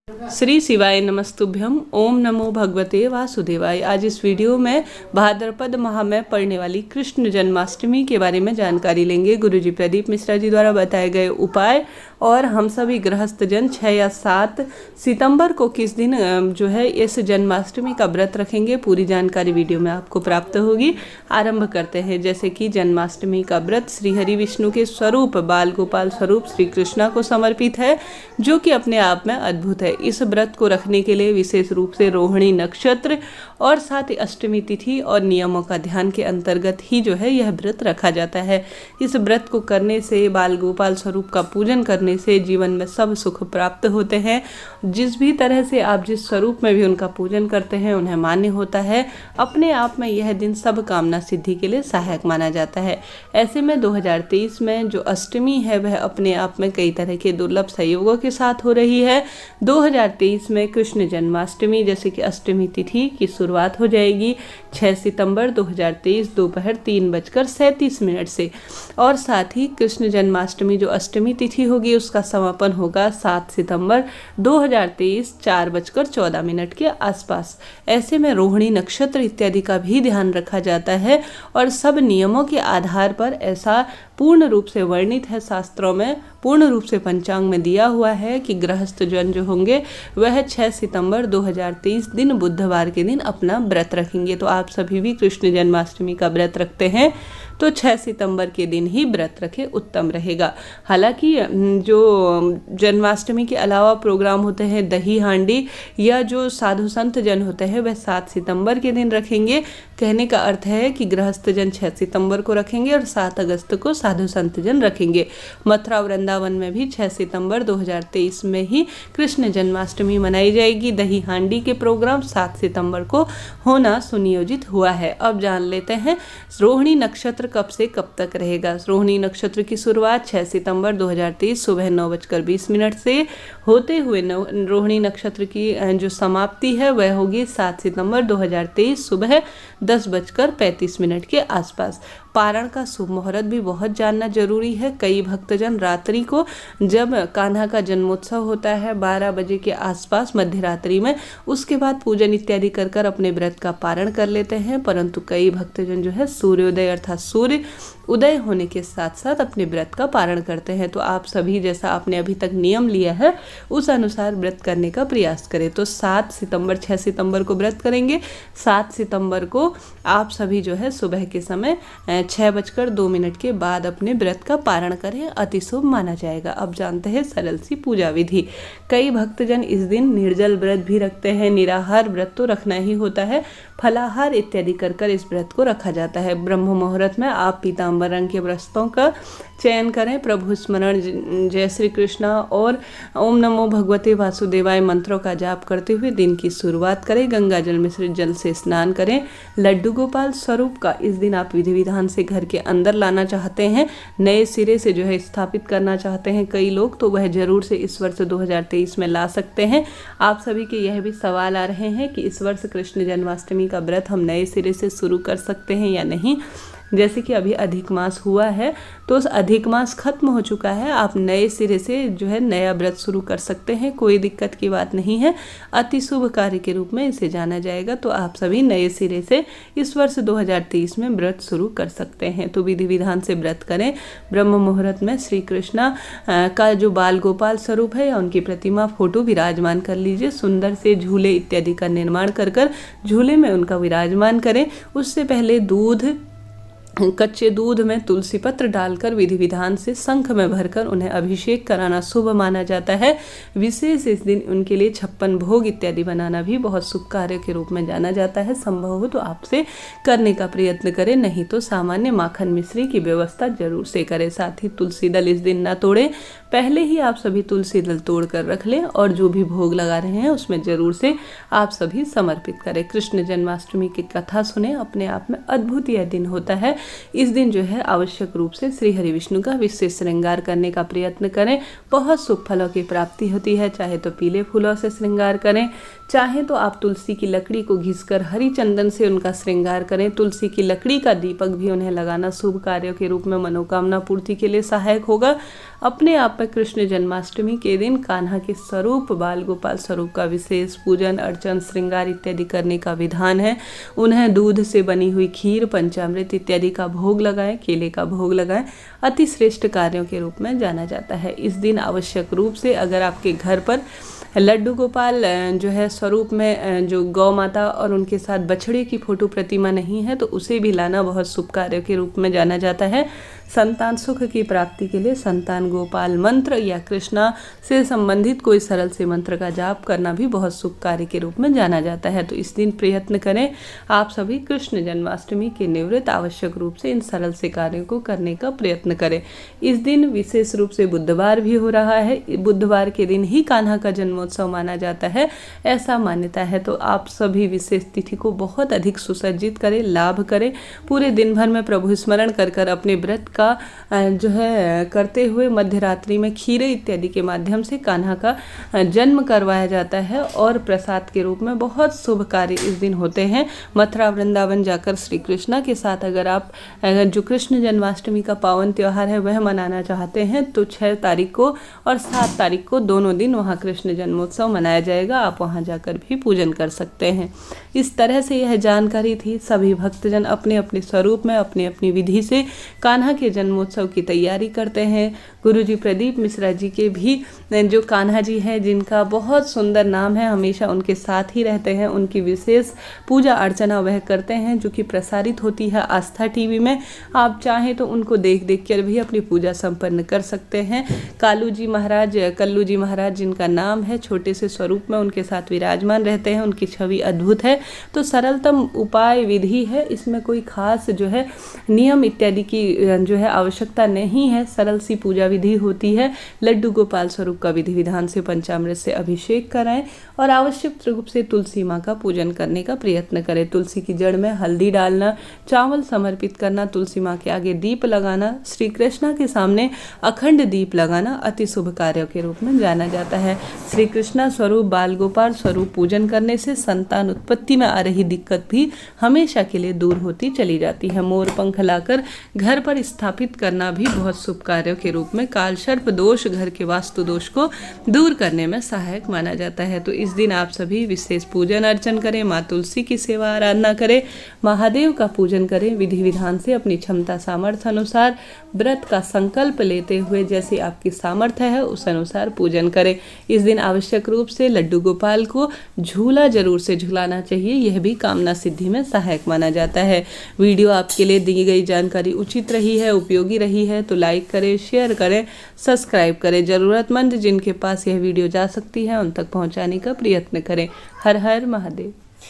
श्री शिवाय नमस्तुभ्यम। ओम नमो भगवते वासुदेवाय। आज इस वीडियो में भाद्रपद माह में पड़ने वाली कृष्ण जन्माष्टमी के बारे में जानकारी लेंगे। गुरुजी प्रदीप मिश्रा जी द्वारा बताए गए उपाय और हम सभी गृहस्थ जन 6 या 7 सितंबर को किस दिन जो है इस जन्माष्टमी का व्रत रखेंगे, पूरी जानकारी वीडियो में आपको प्राप्त होगी। आरंभ करते हैं। जैसे कि जन्माष्टमी का व्रत श्री हरि विष्णु के स्वरूप बाल गोपाल स्वरूप श्री कृष्णा को समर्पित है, जो कि अपने आप में अद्भुत है। इस व्रत को रखने के लिए विशेष रूप से रोहिणी नक्षत्र और साथ ही अष्टमी तिथि और नियमों का ध्यान के अंतर्गत ही जो है यह व्रत रखा जाता है। इस व्रत को करने से, बाल गोपाल स्वरूप का पूजन करने से जीवन में सब सुख प्राप्त होते हैं। जिस भी तरह से आप जिस स्वरूप में भी उनका पूजन करते हैं उन्हें मान्य होता है। अपने आप में यह दिन सब कामना सिद्धि के लिए सहायक माना जाता है। ऐसे में 2023 में जो अष्टमी है वह अपने आप में कई तरह के दुर्लभ संयोगों के साथ हो रही है। 2023 में कृष्ण जन्माष्टमी जैसे कि अष्टमी तिथि की शुरुआत हो जाएगी 6 सितंबर 2023 दोपहर 3:37 से, और साथ ही कृष्ण जन्माष्टमी जो अष्टमी तिथि होगी उसका समापन होगा 7 सितंबर 2023 4:14 के आसपास। ऐसे में रोहिणी नक्षत्र इत्यादि का भी ध्यान रखा जाता है और सब नियमों के आधार पर ऐसा पूर्ण रूप से वर्णित है, शास्त्रों में पूर्ण रूप से पंचांग में दिया हुआ है कि गृहस्थ जन जो होंगे वह 6 सितंबर 2023 दिन बुधवार के दिन अपना व्रत रखेंगे। तो आप सभी भी कृष्ण जन्माष्टमी का व्रत रखते हैं तो 6 सितंबर के दिन ही व्रत रखे उत्तम रहेगा। हालांकि जो जन्माष्टमी के अलावा प्रोग्राम होते हैं दही हांडी या जो साधु संत जन होते हैं वह 7 सितंबर के दिन रखेंगे। कहने का अर्थ है कि गृहस्थ जन 6 सितंबर को रखेंगे और 7 अगस्त को साधु संत जन रखेंगे। मथुरा वृंदावन में भी 6 सितंबर 2023 में ही कृष्ण जन्माष्टमी मनाई जाएगी। दही हांडी के प्रोग्राम 7 सितंबर को होना सुनियोजित हुआ है। अब जान लेते हैं रोहिणी नक्षत्र कब से कब तक रहेगा। रोहिणी नक्षत्र की शुरुआत 6 सितंबर 2023 सुबह 9:20 से होते हुए रोहिणी नक्षत्र की जो समाप्ति है वह होगी 7 सितंबर 2023 सुबह 10:35 के आसपास। पारण का शुभ मुहूर्त भी बहुत जानना जरूरी है। कई भक्तजन रात्रि को जब कान्हा का जन्मोत्सव होता है 12 बजे के आसपास मध्य रात्रि में, उसके बाद पूजन इत्यादि कर कर अपने व्रत का पारण कर लेते हैं, परंतु कई भक्तजन जो है सूर्योदय अर्थात सूर्य उदय होने के साथ साथ अपने व्रत का पारण करते हैं। तो आप सभी जैसा आपने अभी तक नियम लिया है उस अनुसार व्रत करने का प्रयास करें। तो 7 सितंबर 6 सितंबर को व्रत करेंगे, 7 सितंबर को आप सभी जो है सुबह के समय 6:02 के बाद अपने व्रत का पारण करें, अति शुभ माना जाएगा। अब जानते हैं सरल सी पूजा विधि। कई भक्तजन इस दिन निर्जल व्रत भी रखते हैं। निराहार व्रत तो रखना ही होता है, फलाहार इत्यादि कर कर इस व्रत को रखा जाता है। ब्रह्म मुहूर्त में आप पीताम्बर रंग के वस्त्रों का चयन करें, प्रभु स्मरण जय श्री कृष्णा और ओम नमो भगवते वासुदेवाय मंत्रों का जाप करते हुए दिन की शुरुआत करें। गंगा जल मिश्रित जल से स्नान करें। लड्डू गोपाल स्वरूप का इस दिन आप विधि विधान से घर के अंदर लाना चाहते हैं, नए सिरे से जो है स्थापित करना चाहते हैं कई लोग, तो वह जरूर से इस वर्ष 2023 में ला सकते हैं। आप सभी के यह भी सवाल आ रहे हैं कि इस वर्ष कृष्ण जन्माष्टमी का व्रत हम नए सिरे से शुरू कर सकते हैं या नहीं। जैसे कि अभी अधिक मास हुआ है तो उस अधिक मास खत्म हो चुका है, आप नए सिरे से जो है नया व्रत शुरू कर सकते हैं, कोई दिक्कत की बात नहीं है। अति शुभ कार्य के रूप में इसे जाना जाएगा। तो आप सभी नए सिरे से इस वर्ष 2023 में व्रत शुरू कर सकते हैं। तो विधि विधान से व्रत करें। ब्रह्म मुहूर्त में श्री कृष्णा का जो बाल गोपाल स्वरूप है या उनकी प्रतिमा फोटो विराजमान कर लीजिए। सुंदर से झूले इत्यादि का निर्माण कर कर झूले में उनका विराजमान करें। उससे पहले कच्चे दूध में तुलसी पत्र डालकर विधि विधान से शंख में भरकर उन्हें अभिषेक कराना शुभ माना जाता है। विशेष इस दिन उनके लिए 56 भोग इत्यादि बनाना भी बहुत शुभ कार्य के रूप में जाना जाता है। संभव हो तो आपसे करने का प्रयत्न करें, नहीं तो सामान्य माखन मिश्री की व्यवस्था जरूर से करें। साथ ही तुलसी दल इस दिन न तोड़ें, पहले ही आप सभी तुलसी दल तोड़ कर रख लें और जो भी भोग लगा रहे हैं उसमें जरूर से आप सभी समर्पित करें। कृष्ण जन्माष्टमी की कथा सुने, अपने आप में अद्भुत यह दिन होता है। इस दिन जो है आवश्यक रूप से श्री हरि विष्णु का विशेष श्रृंगार करने का प्रयत्न करें, बहुत शुभ फलों की प्राप्ति होती है। चाहे तो पीले फूलों से श्रृंगार करें, चाहे तो आप तुलसी की लकड़ी को घिसकर हरी चंदन से उनका श्रृंगार करें। तुलसी की लकड़ी का दीपक भी उन्हें लगाना शुभ कार्यों के रूप में मनोकामना पूर्ति के लिए सहायक होगा। अपने आप पर कृष्ण जन्माष्टमी के दिन कान्हा के स्वरूप बाल गोपाल स्वरूप का विशेष पूजन अर्चन श्रृंगार इत्यादि करने का विधान है। उन्हें दूध से बनी हुई खीर पंचामृत इत्यादि का भोग लगाएं, केले का भोग लगाएं, अति श्रेष्ठ कार्यों के रूप में जाना जाता है। इस दिन आवश्यक रूप से अगर आपके घर पर लड्डू गोपाल जो है स्वरूप में जो गौ माता और उनके साथ बछड़े की फोटो प्रतिमा नहीं है तो उसे भी लाना बहुत शुभ कार्य के रूप में जाना जाता है। संतान सुख की प्राप्ति के लिए संतान गोपाल मंत्र या कृष्णा से संबंधित कोई सरल से मंत्र का जाप करना भी बहुत शुभ कार्य के रूप में जाना जाता है। तो इस दिन प्रयत्न करें आप सभी कृष्ण जन्माष्टमी के निवृत्त आवश्यक रूप से इन सरल से कार्यों को करने का प्रयत्न करें। इस दिन विशेष रूप से बुधवार भी हो रहा है। बुधवार के दिन ही कान्हा का जन्मोत्सव माना जाता है, ऐसा मान्यता है। तो आप सभी विशेष तिथि को बहुत अधिक सुसज्जित करें, लाभ करें। पूरे दिन भर में प्रभु स्मरण कर अपने व्रत का जो है करते हुए मध्य रात्रि में खीरे इत्यादि के माध्यम से कान्हा का जन्म करवाया जाता है और प्रसाद के रूप में बहुत शुभ कार्य इस दिन होते हैं। मथुरा वृंदावन जाकर श्री कृष्णा के साथ अगर आप जो कृष्ण जन्माष्टमी का पावन त्यौहार है वह मनाना चाहते हैं तो 6 तारीख को और 7 तारीख को दोनों दिन वहाँ कृष्ण जन्मोत्सव मनाया जाएगा। आप वहाँ जाकर भी पूजन कर सकते हैं। इस तरह से यह जानकारी थी। सभी भक्तजन अपने अपने स्वरूप में अपनी अपनी विधि से कान्हा के जन्मोत्सव की तैयारी करते हैं। गुरुजी प्रदीप मिश्रा जी के भी जो कान्हा जी हैं जिनका बहुत सुंदर नाम है, हमेशा उनके साथ ही रहते हैं। उनकी विशेष पूजा अर्चना वह करते हैं जो कि प्रसारित होती है आस्था टीवी में। आप चाहें तो उनको देख कर भी अपनी पूजा संपन्न कर सकते हैं। कल्लू जी महाराज जिनका नाम है, छोटे से स्वरूप में उनके साथ विराजमान रहते हैं। उनकी छवि अद्भुत है। तो सरलतम उपाय विधि है, इसमें कोई खास जो है नियम इत्यादि की जो है आवश्यकता नहीं है। सरल सी पूजा विधि होती है। लड्डू गोपाल स्वरूप का विधि विधान से पंचामृत से अभिषेक कराएं और आवश्यक रूप से तुलसी माँ का पूजन करने का प्रयत्न करें। तुलसी की जड़ में हल्दी डालना, चावल समर्पित करना, तुलसी माँ के आगे दीप लगाना, श्री कृष्णा के सामने अखंड दीप लगाना अति शुभ कार्यों के रूप में जाना जाता है। श्री कृष्णा स्वरूप बाल गोपाल स्वरूप पूजन करने से संतान उत्पत्ति में आ रही दिक्कत भी हमेशा के लिए दूर होती चली जाती है। मोर पंख लाकर घर पर स्थापित करना भी बहुत शुभ कार्यों के रूप में काल सर्प दोष, घर के वास्तु दोष को दूर करने में सहायक माना जाता है। तो इस दिन आप सभी विशेष पूजन अर्चन करें, माँ तुलसी की सेवा आराधना करें, महादेव का पूजन करें। विधि विधान से अपनी क्षमता सामर्थ्य अनुसार व्रत का संकल्प लेते हुए जैसी आपकी सामर्थ्य है उस अनुसार पूजन करें। इस दिन आवश्यक रूप से लड्डू गोपाल को झूला जरूर से झुलाना चाहिए, यह भी कामना सिद्धि में सहायक माना जाता है। वीडियो आपके लिए दी गई जानकारी उचित रही है, उपयोगी रही है तो लाइक करें, शेयर करें, सब्सक्राइब करें। ज़रूरतमंद जिनके पास यह वीडियो जा सकती है उन तक पहुंचाने का प्रयत्न करें। हर हर महादेव।